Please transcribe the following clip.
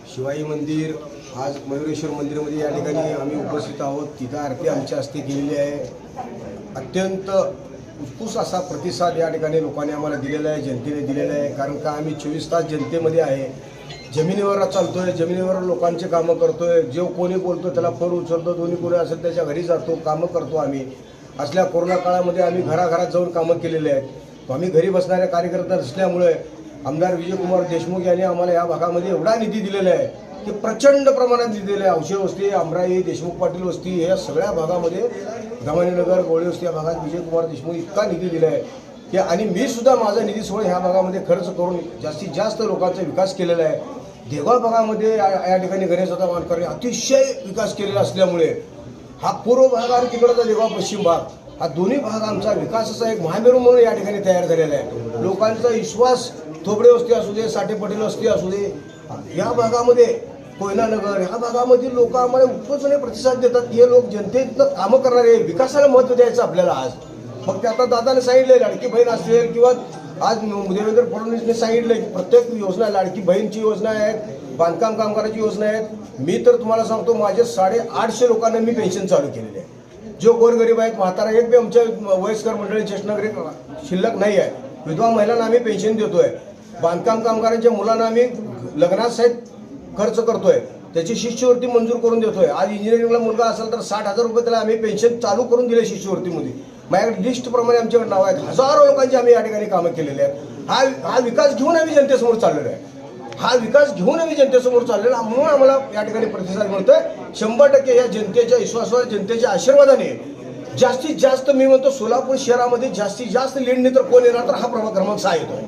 शिवाई मंदिर आज मयुरेश्वर मंदिरामध्ये या ठिकाणी आम्ही उपस्थित आहोत। तिथं आरती आमच्या हस्ते केलेली आहे। अत्यंत उत्कृष्ट असा प्रतिसाद या ठिकाणी लोकांनी आम्हाला दिलेला आहे, जनतेने दिलेला आहे। कारण का आम्ही 24 तास जनतेमध्ये आहे, जमिनीवर चालतोय, जमिनीवर लोकांचे कामं करतोय। जो कोणी बोलतो त्याला फोन उचलतो, दोन्ही कोणी असेल त्याच्या घरी जातो, कामं करतो। आम्ही असल्या कोरोना काळामध्ये आम्ही घराघरात जाऊन कामं केलेले आहेत। आम्ही घरी बसणाऱ्या कार्यकर्ता नसल्यामुळे आमदार विजयकुमार देशमुख यांनी आम्हाला या भागामध्ये एवढा निधी दिलेला आहे की प्रचंड प्रमाणात निधी दिलेला आहे। औषध वस्ती, अमराई, देशमुख पाटील वस्ती या सगळ्या भागामध्ये, गव्हाणीनगर, गोळे वस्ती या भागात विजयकुमार देशमुख इतका निधी दिला आहे की आणि मी सुद्धा माझा निधी सोडून ह्या भागामध्ये खर्च करून जास्तीत जास्त लोकांचा विकास केलेला आहे। देगाव भागामध्ये या ठिकाणी गणेशदादा वानकरने अतिशय विकास केलेला असल्यामुळे हा पूर्व भाग आणि तिकडचा देगाव पश्चिम भाग हा दोन्ही भाग आमचा विकासाचा एक महामेरू म्हणून या ठिकाणी तयार झालेला आहे। लोकांचा विश्वास थोबडे वस्ती असू दे, साठे पटेल वस्ती असू दे, या भागामध्ये कोयनानगर ह्या भागामधील लोक आम्हाला उत्कृष्टपणे प्रतिसाद देतात। हे लोक जनतेतनं कामं करणारे, विकासाला महत्त्व द्यायचं आपल्याला। आज फक्त आता दादाने सांगितले लाडकी बहीण असेल किंवा आज देवेंद्र फडणवीसने सांगितलं की प्रत्येक योजना, लाडकी बहीणची योजना आहेत, बांधकाम कामगाराची योजना आहेत। मी तर तुम्हाला सांगतो माझे 850 लोकांना मी पेन्शन चालू केलेले आहे। जो गोरगरीब आहेत, म्हातारा एक बी आमच्या वयस्कर मंडळी, ज्येष्ठ नागरिक शिल्लक नाही आहे। विधवा महिलांना आम्ही पेन्शन देतोय। बांधकाम कामगारांच्या मुलांना आम्ही लग्नात साहेब खर्च करतोय, त्याची शिष्यवृत्ती मंजूर करून देतोय। आज इंजिनिअरिंगला मुलगा असेल तर 60,000 रुपये त्याला आम्ही पेन्शन चालू करून दिले शिष्यवृत्तीमध्ये। माझ्याकडे लिस्टप्रमाणे आमच्याकडे नाव आहेत। हजारो लोकांची आम्ही या ठिकाणी कामं केलेली आहेत। हा विकास घेऊन आम्ही जनतेसमोर चाललेलो आहे। हा विकास घेऊन आम्ही जनतेसमोर चाललेला म्हणून आम्हाला या ठिकाणी प्रतिसाद मिळतोय। 100% या जनतेच्या विश्वासावर, जनतेच्या आशीर्वादाने जास्तीत जास्त मी म्हणतो सोलापूर शहरामध्ये जास्तीत जास्त लीडने तर कोण येणार तर हा प्रभाग क्रमांक 6 येतो।